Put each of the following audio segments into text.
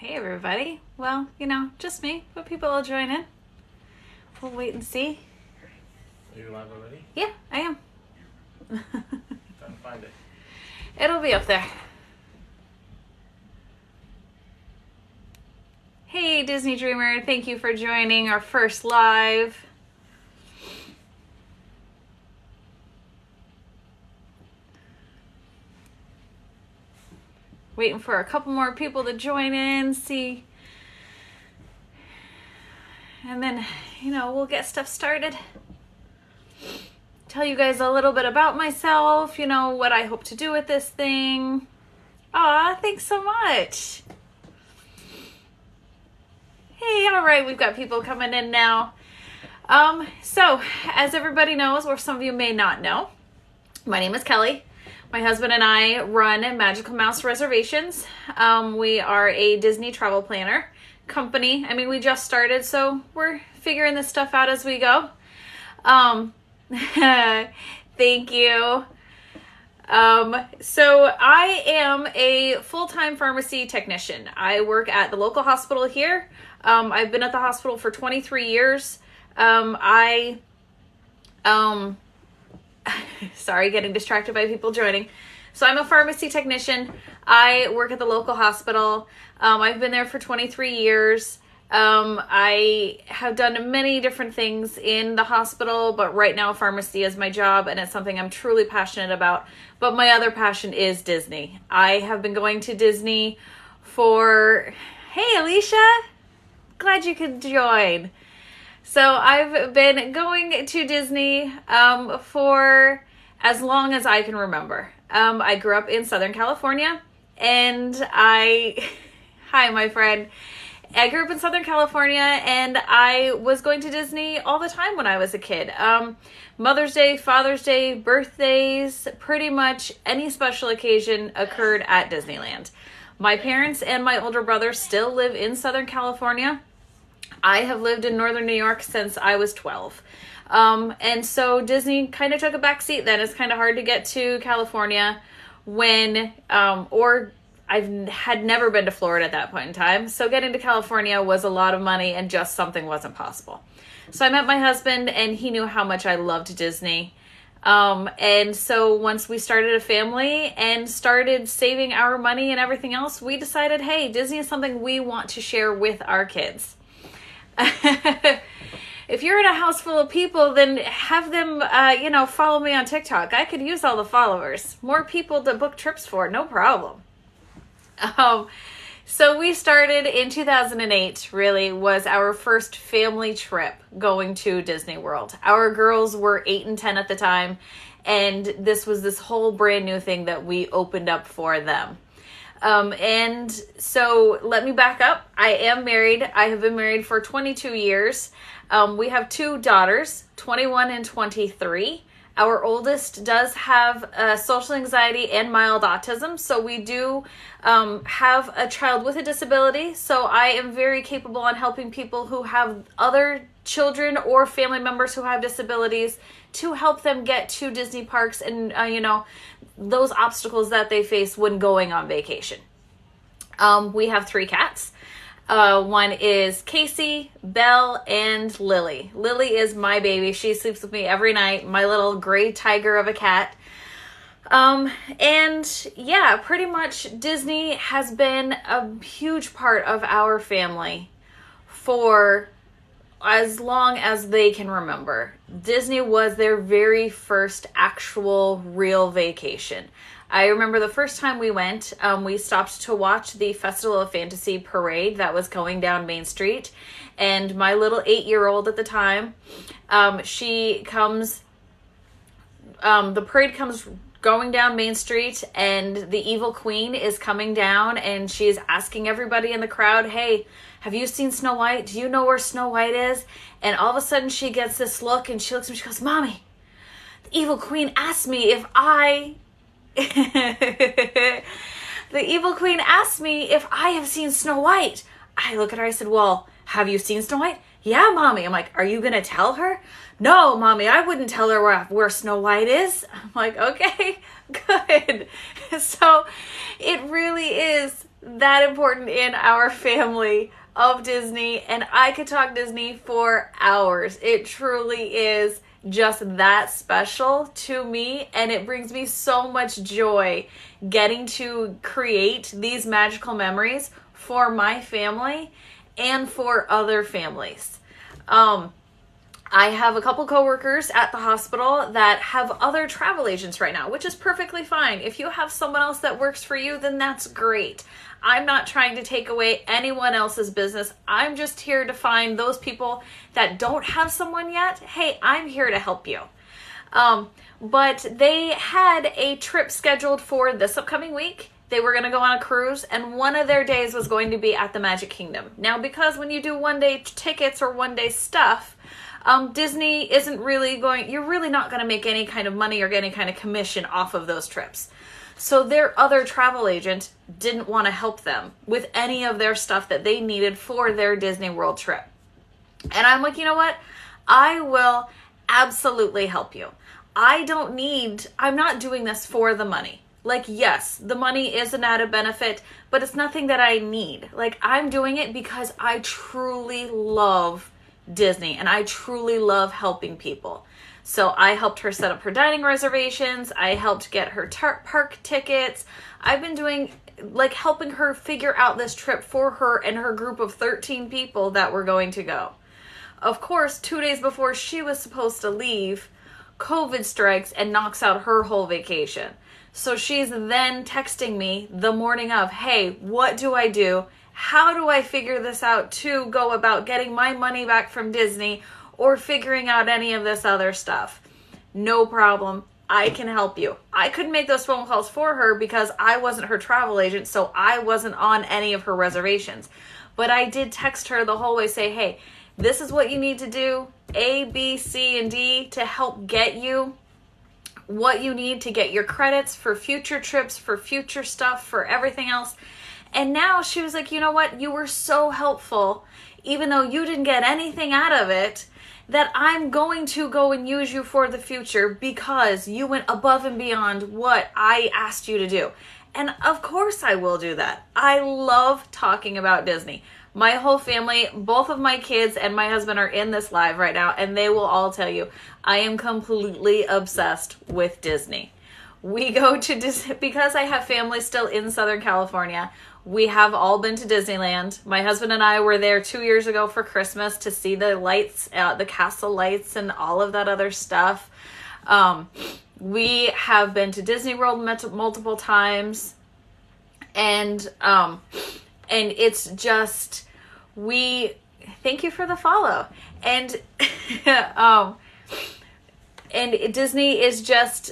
Hey everybody. Well, just me, but people will join in. We'll wait and see. Are you live already? Yeah, I am. Trying to find it. It'll be up there. Hey Disney Dreamer, thank you for joining our first live. Waiting for a couple more people to join in, see. And then, we'll get stuff started. Tell you guys a little bit about myself, what I hope to do with this thing. Aw, thanks so much. Hey, all right, we've got people coming in now. So, as everybody knows, or some of you may not know, my name is Kelly. My husband and I run Magical Mouse Reservations. We are a Disney travel planner company. We just started, so we're figuring this stuff out as we go. Thank you. So I am a full-time pharmacy technician. I work at the local hospital here. I've been at the hospital for 23 years. Sorry, getting distracted by people joining. So I'm a pharmacy technician. I work at the local hospital. I've been there for 23 years. I have done many different things in the hospital, but right now pharmacy is my job and it's something I'm truly passionate about. But my other passion is Disney. I have been going to Disney hey Alicia, glad you could join. So I've been going to Disney for as long as I can remember. I grew up in Southern California, and hi, my friend. I grew up in Southern California, and I was going to Disney all the time when I was a kid. Mother's Day, Father's Day, birthdays, pretty much any special occasion occurred at Disneyland. My parents and my older brother still live in Southern California. I have lived in Northern New York since I was 12. And so Disney kind of took a back seat then. It's kind of hard to get to California or I've had never been to Florida at that point in time. So getting to California was a lot of money and just something wasn't possible. So I met my husband and he knew how much I loved Disney. And so once we started a family and started saving our money and everything else, we decided, hey, Disney is something we want to share with our kids. If you're in a house full of people, then have them, follow me on TikTok. I could use all the followers. More people to book trips for, no problem. So we started in 2008, really, was our first family trip going to Disney World. Our girls were 8 and 10 at the time, and this was this whole brand new thing that we opened up for them. And so let me back up. I am married. I have been married for 22 years. We have 2 daughters, 21 and 23. Our oldest does have social anxiety and mild autism. So we do have a child with a disability. So I am very capable on helping people who have other children or family members who have disabilities to help them get to Disney parks and, those obstacles that they face when going on vacation. We have 3 cats. One is Casey, Belle, and Lily. Lily is my baby. She sleeps with me every night. My little gray tiger of a cat. And yeah, pretty much Disney has been a huge part of our family for as long as they can remember. Disney was their very first actual real vacation. I remember the first time we went, we stopped to watch the Festival of Fantasy parade that was going down Main Street. And my little 8-year-old at the time, the parade comes going down Main Street and the evil queen is coming down and she's asking everybody in the crowd, hey, have you seen Snow White? Do you know where Snow White is? And all of a sudden she gets this look and she looks at me, she goes, Mommy, the evil queen asked me if I have seen Snow White. I look at her, I said, well, have you seen Snow White? Yeah, Mommy. I'm like, are you going to tell her? No, Mommy, I wouldn't tell her where Snow White is. I'm like, okay, good. So it really is that important in our family of Disney, and I could talk Disney for hours. It truly is just that special to me, and it brings me so much joy getting to create these magical memories for my family and for other families. I have a couple coworkers at the hospital that have other travel agents right now, which is perfectly fine. If you have someone else that works for you, then that's great. I'm not trying to take away anyone else's business. I'm just here to find those people that don't have someone yet. Hey, I'm here to help you. But they had a trip scheduled for this upcoming week. They were going to go on a cruise, and one of their days was going to be at the Magic Kingdom. Now, because when you do one-day tickets or one-day stuff, Disney isn't really you're really not going to make any kind of money or get any kind of commission off of those trips. So their other travel agent didn't want to help them with any of their stuff that they needed for their Disney World trip. And I'm like, you know what? I will absolutely help you. I'm not doing this for the money. Like, yes, the money is an added benefit, but it's nothing that I need. Like, I'm doing it because I truly love Disney and I truly love helping people. So I helped her set up her dining reservations. I helped get her park tickets. I've been doing, helping her figure out this trip for her and her group of 13 people that were going to go. Of course, 2 days before she was supposed to leave, COVID strikes and knocks out her whole vacation. So she's then texting me the morning of, hey, what do I do? How do I figure this out to go about getting my money back from Disney or figuring out any of this other stuff? No problem. I can help you. I couldn't make those phone calls for her because I wasn't her travel agent, so I wasn't on any of her reservations. But I did text her the whole way, say, hey, this is what you need to do, A, B, C, and D, to help get you what you need to get your credits for future trips, for future stuff, for everything else. And now she was like, you know what? You were so helpful, even though you didn't get anything out of it, that I'm going to go and use you for the future because you went above and beyond what I asked you to do. And of course I will do that. I love talking about Disney. My whole family, both of my kids and my husband are in this live right now, and they will all tell you, I am completely obsessed with Disney. We go to Disney, because I have family still in Southern California, we have all been to Disneyland. My husband and I were there 2 years ago for Christmas to see the lights, the castle lights and all of that other stuff. We have been to Disney World multiple times, and it's just, thank you for the follow. And and Disney is just,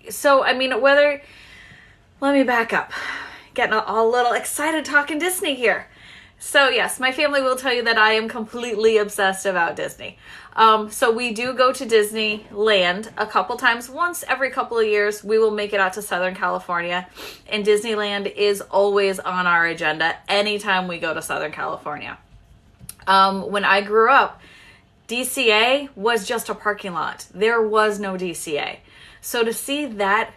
so, I mean, let me back up. Getting a little excited talking Disney here. So yes, my family will tell you that I am completely obsessed about Disney. So we do go to Disneyland a couple times. Once every couple of years, we will make it out to Southern California. And Disneyland is always on our agenda anytime we go to Southern California. When I grew up, DCA was just a parking lot. There was no DCA. So to see that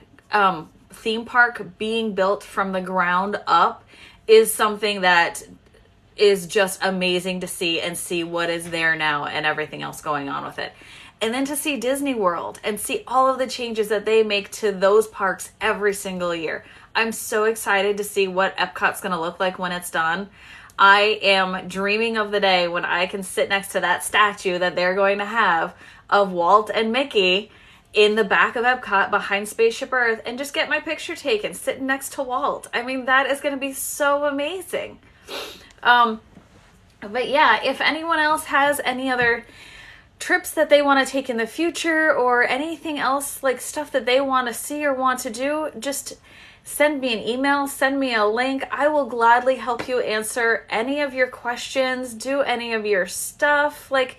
theme park being built from the ground up is something that is just amazing to see, and see what is there now and everything else going on with it. And then to see Disney World and see all of the changes that they make to those parks every single year. I'm so excited to see what Epcot's going to look like when it's done. I am dreaming of the day when I can sit next to that statue that they're going to have of Walt and Mickey in the back of Epcot behind Spaceship Earth and just get my picture taken sitting next to Walt. I mean, that is going to be so amazing. But yeah, if anyone else has any other trips that they want to take in the future or anything else, like stuff that they want to see or want to do, just send me an email, send me a link. I will gladly help you answer any of your questions, do any of your stuff. Like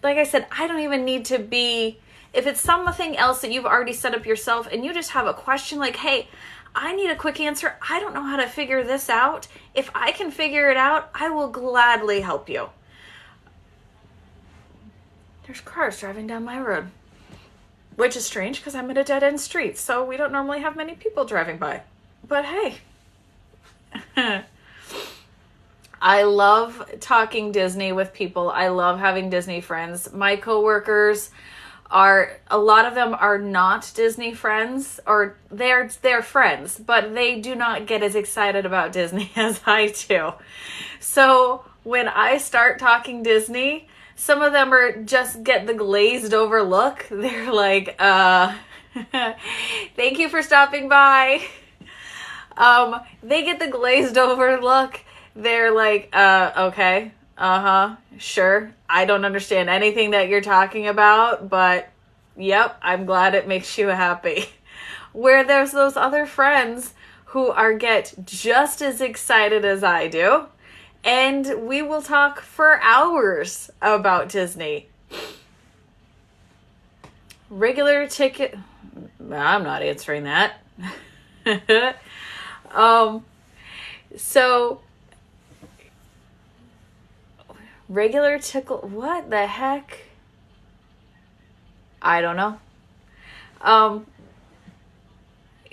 I said, I don't even need to be, if it's something else that you've already set up yourself and you just have a question like, hey, I need a quick answer. I don't know how to figure this out. If I can figure it out, I will gladly help you. There's cars driving down my road, which is strange because I'm in a dead-end street, so we don't normally have many people driving by. But hey. I love talking Disney with people. I love having Disney friends. My coworkers a lot of them are not Disney friends, or they're friends, but they do not get as excited about Disney as I do. So when I start talking Disney, some of them are just get the glazed over look. They're like, thank you for stopping by. They get the glazed over look. They're like, okay, sure. I don't understand anything that you're talking about, but yep, I'm glad it makes you happy. Where there's those other friends who get just as excited as I do, and we will talk for hours about Disney. Regular ticket. I'm not answering that. So regular tickle, what the heck? I don't know.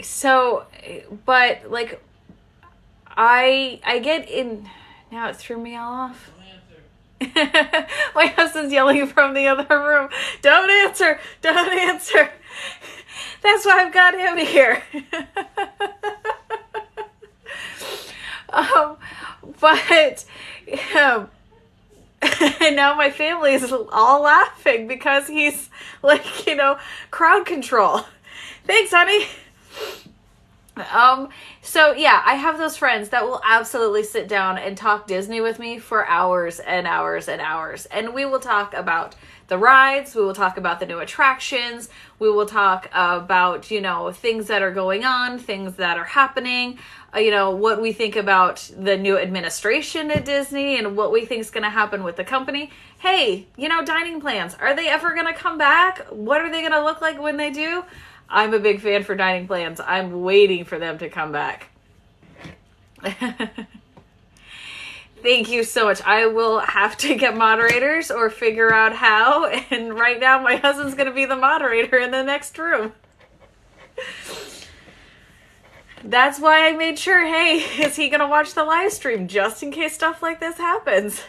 So, but like, I get in, now it threw me all off. My husband's yelling from the other room, don't answer, don't answer. That's why I've got him here. But and now my family is all laughing because he's like, crowd control. Thanks, honey. So yeah, I have those friends that will absolutely sit down and talk Disney with me for hours and hours and hours. And we will talk about the rides. We will talk about the new attractions. We will talk about, things that are going on, things that are happening, what we think about the new administration at Disney and what we think is going to happen with the company. Hey, dining plans. Are they ever going to come back? What are they going to look like when they do? I'm a big fan for dining plans. I'm waiting for them to come back. Thank you so much. I will have to get moderators or figure out how. And right now my husband's going to be the moderator in the next room. That's why I made sure, hey, is he going to watch the live stream just in case stuff like this happens?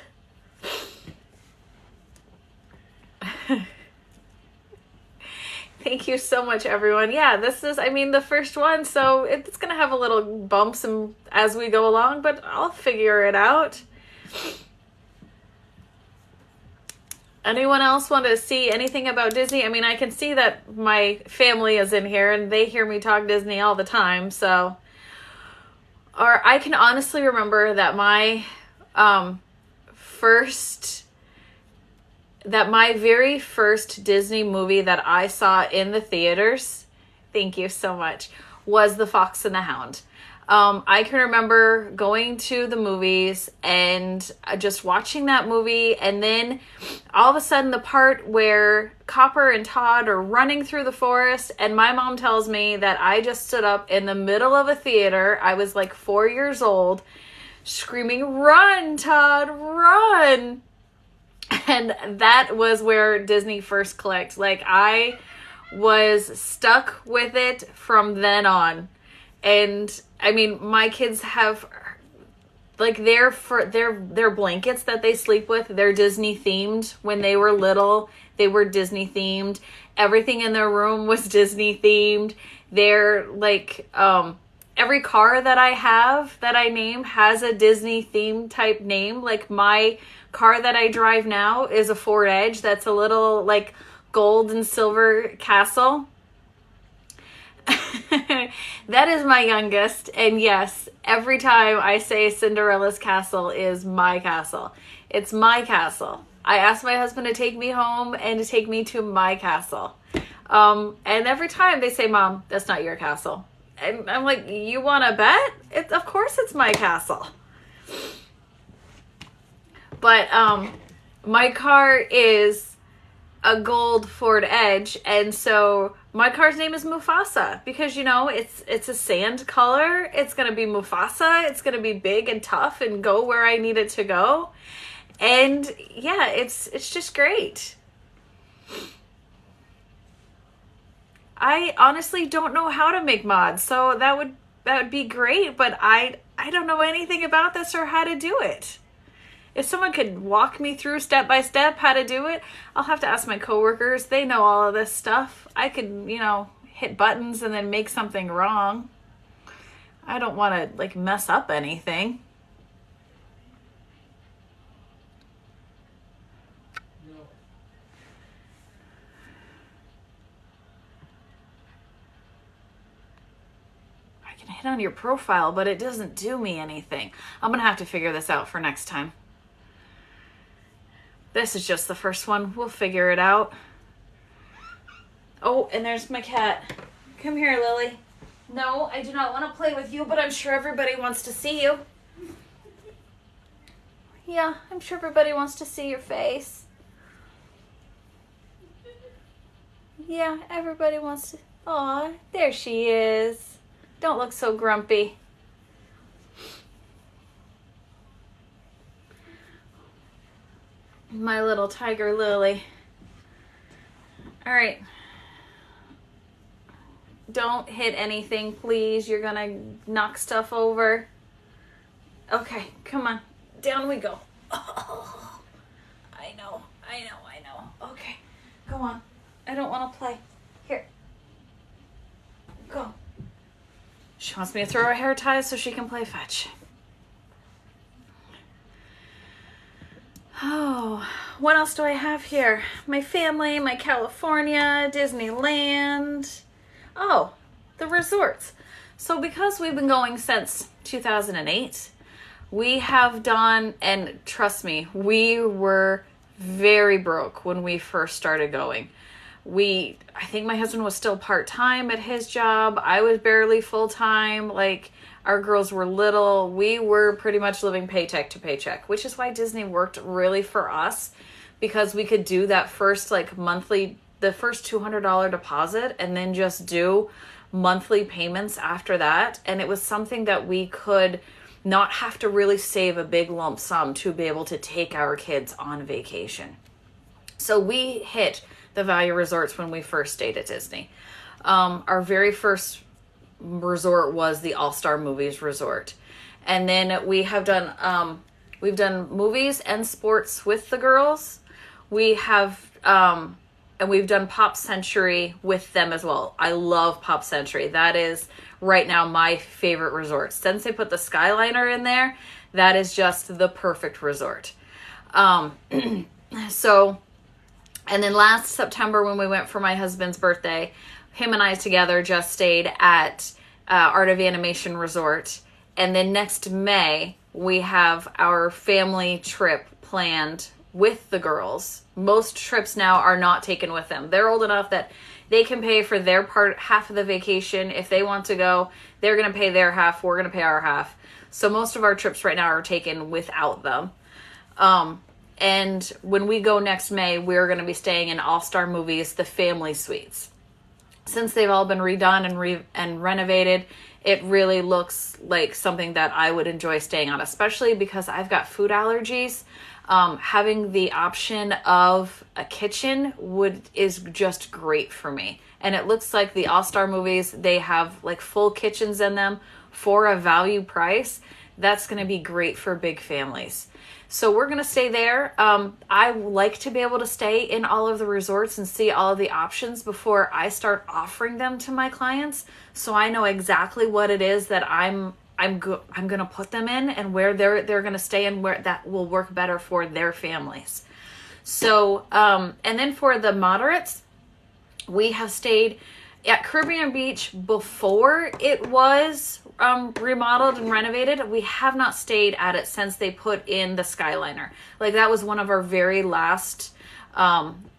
Thank you so much, everyone. Yeah, this is, the first one, so it's going to have a little bumps as we go along, but I'll figure it out. Anyone else want to see anything about Disney? I can see that my family is in here, and they hear me talk Disney all the time, so. Or I can honestly remember that my very first Disney movie that I saw in the theaters, thank you so much, was The Fox and the Hound. I can remember going to the movies and just watching that movie, and then all of a sudden the part where Copper and Todd are running through the forest, and my mom tells me that I just stood up in the middle of a theater, I was like 4 years old, screaming, "Run, Todd, run!" And that was where Disney first clicked. Like, I was stuck with it from then on. And my kids have like their blankets that they sleep with, they're Disney themed. When they were little, they were Disney themed. Everything in their room was Disney themed. They're like every car that I have that I name has a Disney theme type name. Like, my car that I drive now is a Ford Edge that's a little like gold and silver castle. That is my youngest, and yes, every time I say Cinderella's castle is my castle. It's my castle. I asked my husband to take me home and to take me to my castle. And every time they say, "Mom, that's not your castle." And I'm like, "You want to bet? Of course it's my castle." But my car is a gold Ford Edge, and so my car's name is Mufasa because it's a sand color. It's gonna be Mufasa. It's gonna be big and tough and go where I need it to go. And yeah, it's just great. I honestly don't know how to make mods, so that would be great, but I don't know anything about this or how to do it. If someone could walk me through step by step how to do it, I'll have to ask my coworkers. They know all of this stuff. I could, hit buttons and then make something wrong. I don't want to mess up anything. I can hit on your profile, but it doesn't do me anything. I'm going to have to figure this out for next time. This is just the first one. We'll figure it out. Oh, and there's my cat. Come here, Lily. No, I do not want to play with you, but I'm sure everybody wants to see you. Yeah, I'm sure everybody wants to see your face. Yeah, everybody wants to... Aw, there she is. Don't look so grumpy. My little tiger Lily. All right. Don't hit anything, please. You're gonna knock stuff over. Okay, come on. Down we go. Oh, I know. Okay, go on. I don't want to play. Here. Go. She wants me to throw her hair ties so she can play fetch. Oh, what else do I have here? My family, my California, Disneyland. Oh, the resorts. So because we've been going since 2008, we have done, and trust me, we were very broke when we first started going. I think my husband was still part-time at his job. I was barely full-time. Our girls were little. We were pretty much living paycheck to paycheck, which is why Disney worked really for us, because we could do that first monthly, the first $200 deposit, and then just do monthly payments after that. And it was something that we could not have to really save a big lump sum to be able to take our kids on vacation. So we hit the value resorts when we first stayed at Disney. Our very first resort was the All-Star Movies Resort. And then we have done, we've done movies and sports with the girls. We have, and we've done Pop Century with them as well. I love Pop Century. That is right now my favorite resort. Since they put the Skyliner in there, that is just the perfect resort. So, and then last September when we went for my husband's birthday, him and I together just stayed at Art of Animation Resort. And then next May, we have our family trip planned with the girls. Most trips now are not taken with them. They're old enough that they can pay for their half of the vacation. If they want to go, they're going to pay their half. We're going to pay our half. So most of our trips right now are taken without them. And when we go next May, we're going to be staying in All-Star Movies, the family suites. Since they've all been redone and renovated, it really looks like something that I would enjoy staying on, especially because I've got food allergies. Having the option of a kitchen is just great for me. And it looks like the All-Star Movies, they have full kitchens in them for a value price. That's going to be great for big families. So we're going to stay there. I like to be able to stay in all of the resorts and see all of the options before I start offering them to my clients. So I know exactly what it is that I'm going to put them in and where they're going to stay and where that will work better for their families. So, and then for the moderates, we have stayed at Caribbean Beach before it was remodeled and renovated. We have not stayed at it since they put in the Skyliner. That was one of our very last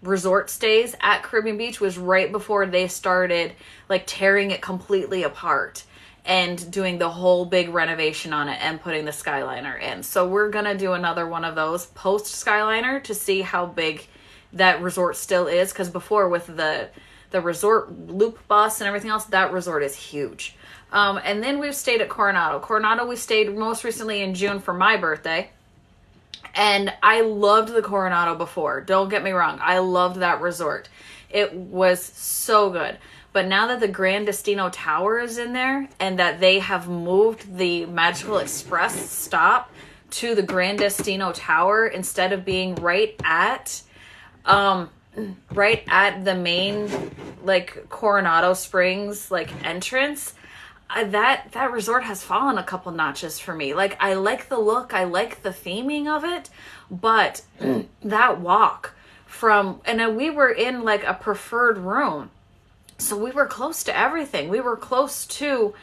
resort stays at Caribbean Beach, was right before they started tearing it completely apart and doing the whole big renovation on it and putting the Skyliner in. So we're going to do another one of those post Skyliner to see how big that resort still is. Because before, with the resort loop bus and everything else, that resort is huge. And then we've stayed at Coronado. Coronado, we stayed most recently in June for my birthday. And I loved the Coronado before. Don't get me wrong. I loved that resort. It was so good. But now that the Grand Destino Tower is in there and that they have moved the Magical Express stop to the Grandestino Tower instead of being right at the main like Coronado Springs like entrance, that resort has fallen a couple notches for me. Like, I like the look, I like the theming of it, but that walk from, and then we were in like a preferred room, so we were close to everything. We were close to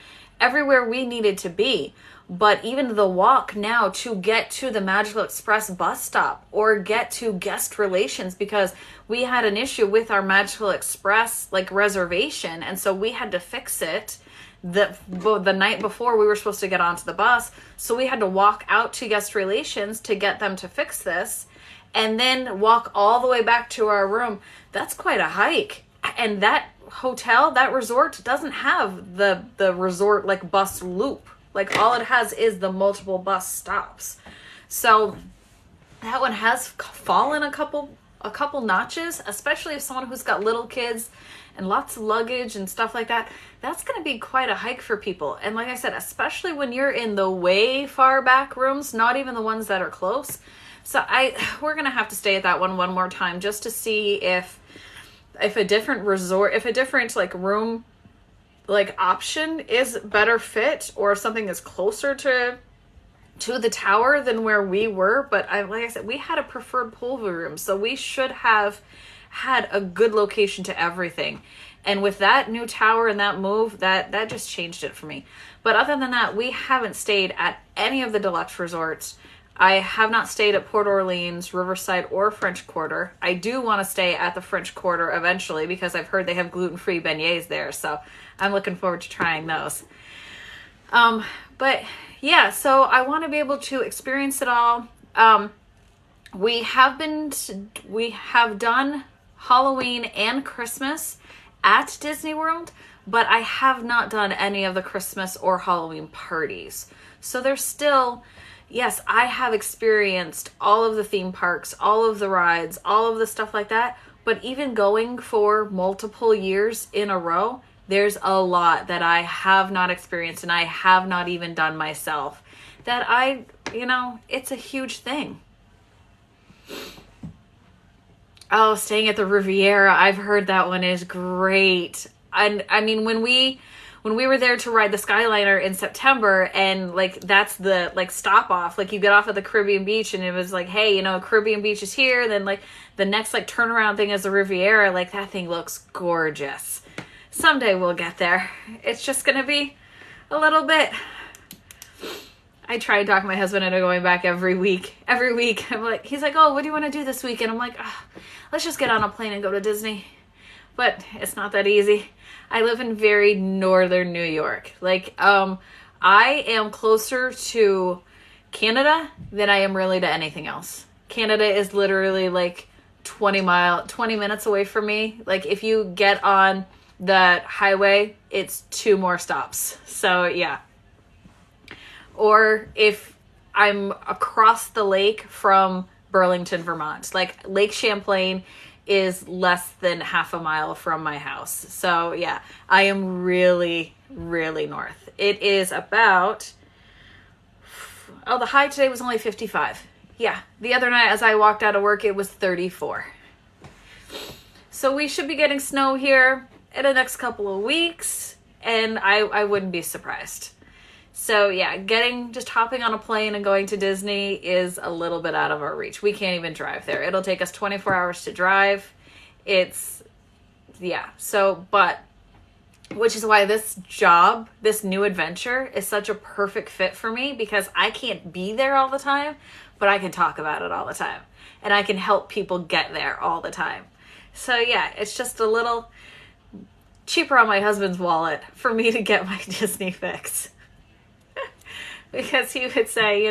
everywhere we needed to be. But even the walk now to get to the Magical Express bus stop or get to guest relations, because we had an issue with our Magical Express like reservation, and so we had to fix it the night before we were supposed to get onto the bus. So we had to walk out to guest relations to get them to fix this and then walk all the way back to our room. That's quite a hike. And that hotel, that resort doesn't have the resort like bus loop. Like, all it has is the multiple bus stops. So that one has fallen a couple notches, especially if someone who's got little kids and lots of luggage and stuff like that. That's going to be quite a hike for people. And like I said, especially when you're in the way far back rooms, not even the ones that are close. So we're going to have to stay at that one more time just to see if a different resort, if a different like room like option is better fit, or if something is closer to the tower than where we were. But like I said, we had a preferred pool view room, so we should have had a good location to everything. And with that new tower and that move, that just changed it for me. But other than that, we haven't stayed at any of the deluxe resorts. I have not stayed at Port Orleans, Riverside, or French Quarter. I do want to stay at the French Quarter eventually because I've heard they have gluten-free beignets there, so I'm looking forward to trying those. But yeah, so I want to be able to experience it all. We have done Halloween and Christmas at Disney World, but I have not done any of the Christmas or Halloween parties. So there's still, yes, I have experienced all of the theme parks, all of the rides, all of the stuff like that, but even going for multiple years in a row, there's a lot that I have not experienced and I have not even done myself that it's a huge thing. Oh, staying at the Riviera, I've heard that one is great. And I mean, when we were there to ride the Skyliner in September, and like that's the like stop off, like you get off at the Caribbean Beach and it was like, hey, Caribbean Beach is here, then like the next like turnaround thing is the Riviera. Like, that thing looks gorgeous. Someday we'll get there. It's just gonna be a little bit. I try to talk my husband into going back every week. He's like, oh, what do you want to do this weekend? I'm like, let's just get on a plane and go to Disney. But it's not that easy. I live in very northern New York. Like, I am closer to Canada than I am really to anything else. Canada is literally like 20 minutes away from me. Like, if you get on the highway, it's 2 more stops. So yeah. Or if I'm across the lake from Burlington, Vermont, like Lake Champlain is less than half a mile from my house. So yeah, I am really, really north. It is about, the high today was only 55. Yeah, the other night as I walked out of work, it was 34. So we should be getting snow here in the next couple of weeks, and I wouldn't be surprised. So yeah, just hopping on a plane and going to Disney is a little bit out of our reach. We can't even drive there. It'll take us 24 hours to drive. Which is why this job, this new adventure is such a perfect fit for me, because I can't be there all the time, but I can talk about it all the time. And I can help people get there all the time. So yeah, it's just a little cheaper on my husband's wallet for me to get my Disney fix. Because he would say,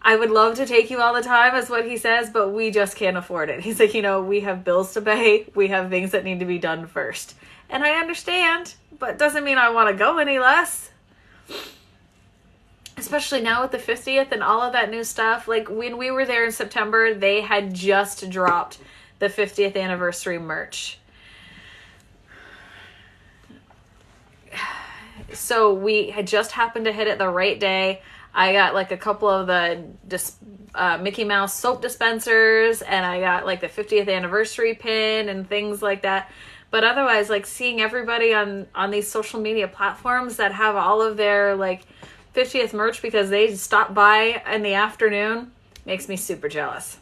I would love to take you all the time, is what he says, but we just can't afford it. He's like, we have bills to pay. We have things that need to be done first. And I understand, but doesn't mean I want to go any less. Especially now with the 50th and all of that new stuff. Like, when we were there in September, they had just dropped the 50th anniversary merch. so we had just happened to hit it the right day. I got like a couple of the Mickey Mouse soap dispensers, and I got like the 50th anniversary pin and things like that. But otherwise, like seeing everybody on these social media platforms that have all of their like 50th merch because they stopped by in the afternoon makes me super jealous.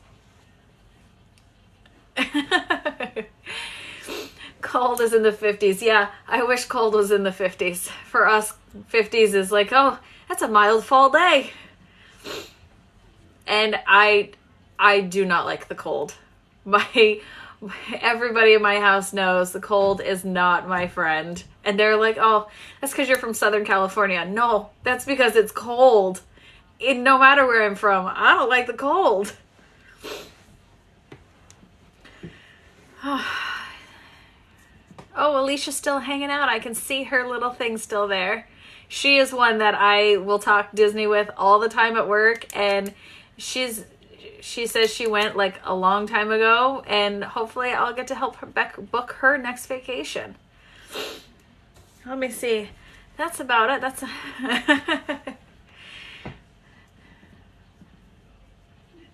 Cold is in the 50s. Yeah, I wish cold was in the 50s. For us, 50s is like, oh, that's a mild fall day. And I do not like the cold. Everybody in my house knows the cold is not my friend. And they're like, oh, that's because you're from Southern California. No, that's because it's cold. No matter where I'm from, I don't like the cold. Oh, Alicia's still hanging out. I can see her little thing still there. She is one that I will talk Disney with all the time at work, and she says she went like a long time ago, and hopefully I'll get to help her book her next vacation. Let me see. That's about it. That's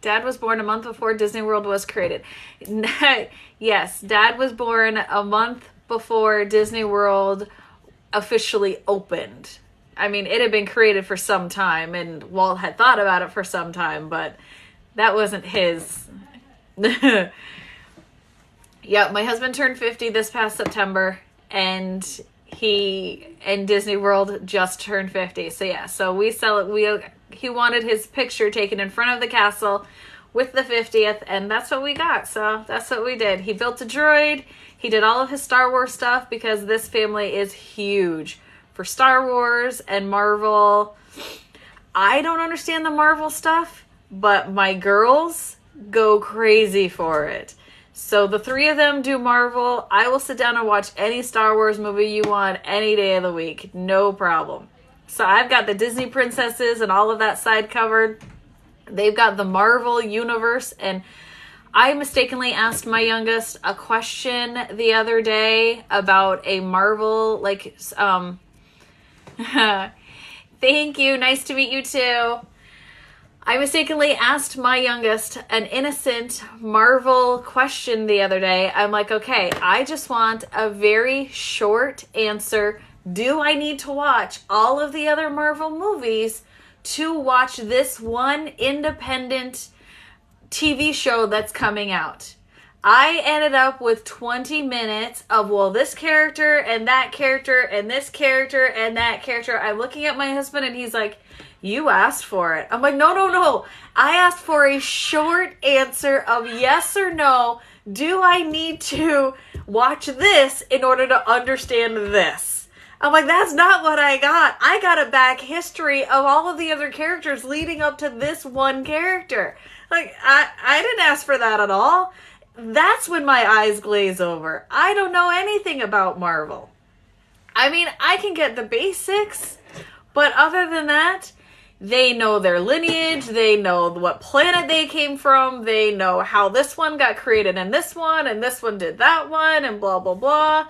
Dad was born a month before Disney World was created. Yes, Dad was born a month before Disney World officially opened. I mean, it had been created for some time, and Walt had thought about it for some time, but that wasn't his. Yeah, my husband turned 50 this past September, and Disney World just turned 50. So yeah, so he wanted his picture taken in front of the castle with the 50th, and that's what we got. So that's what we did. He built a droid. He did all of his Star Wars stuff because this family is huge for Star Wars and Marvel. I don't understand the Marvel stuff, but my girls go crazy for it. So the three of them do Marvel. I will sit down and watch any Star Wars movie you want any day of the week. No problem. So I've got the Disney princesses and all of that side covered. They've got the Marvel universe, and I mistakenly asked my youngest a question the other day about a Marvel, thank you. Nice to meet you too. I mistakenly asked my youngest an innocent Marvel question the other day. I'm like, okay, I just want a very short answer. Do I need to watch all of the other Marvel movies to watch this one independent TV show that's coming out? I ended up with 20 minutes of, well, this character and that character and this character and that character. I'm looking at my husband and he's like, you asked for it. I'm like, no. I asked for a short answer of yes or no. Do I need to watch this in order to understand this? I'm like, that's not what I got. I got a back history of all of the other characters leading up to this one character. Like, I didn't ask for that at all. That's when my eyes glaze over. I don't know anything about Marvel. I mean, I can get the basics, but other than that, they know their lineage, they know what planet they came from, they know how this one got created and this one did that one, and blah, blah, blah.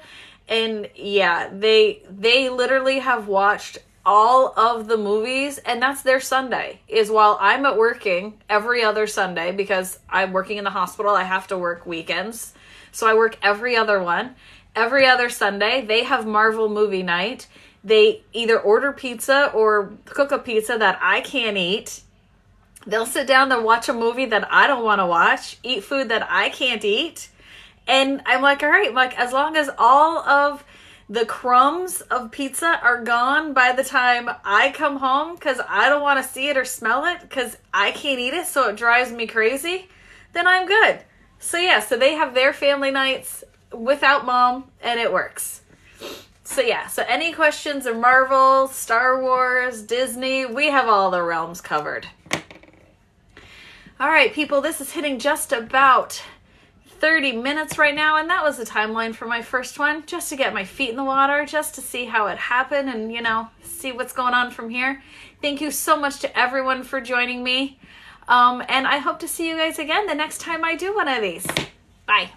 And yeah, they literally have watched all of the movies, and that's their Sunday, is while I'm at working every other Sunday, because I'm working in the hospital, I have to work weekends. So I work every other one. Every other Sunday, they have Marvel movie night. They either order pizza or cook a pizza that I can't eat. They'll sit down and watch a movie that I don't want to watch, eat food that I can't eat. And I'm like, all right, like, as long as all of the crumbs of pizza are gone by the time I come home, because I don't want to see it or smell it because I can't eat it, so it drives me crazy, then I'm good. So yeah, so they have their family nights without mom, and it works. So yeah, so any questions of Marvel, Star Wars, Disney, we have all the realms covered. All right, people, this is hitting just about 30 minutes right now, and that was the timeline for my first one, just to get my feet in the water, just to see how it happened and, you know, see what's going on from here. Thank you so much to everyone for joining me, and I hope to see you guys again the next time I do one of these. Bye.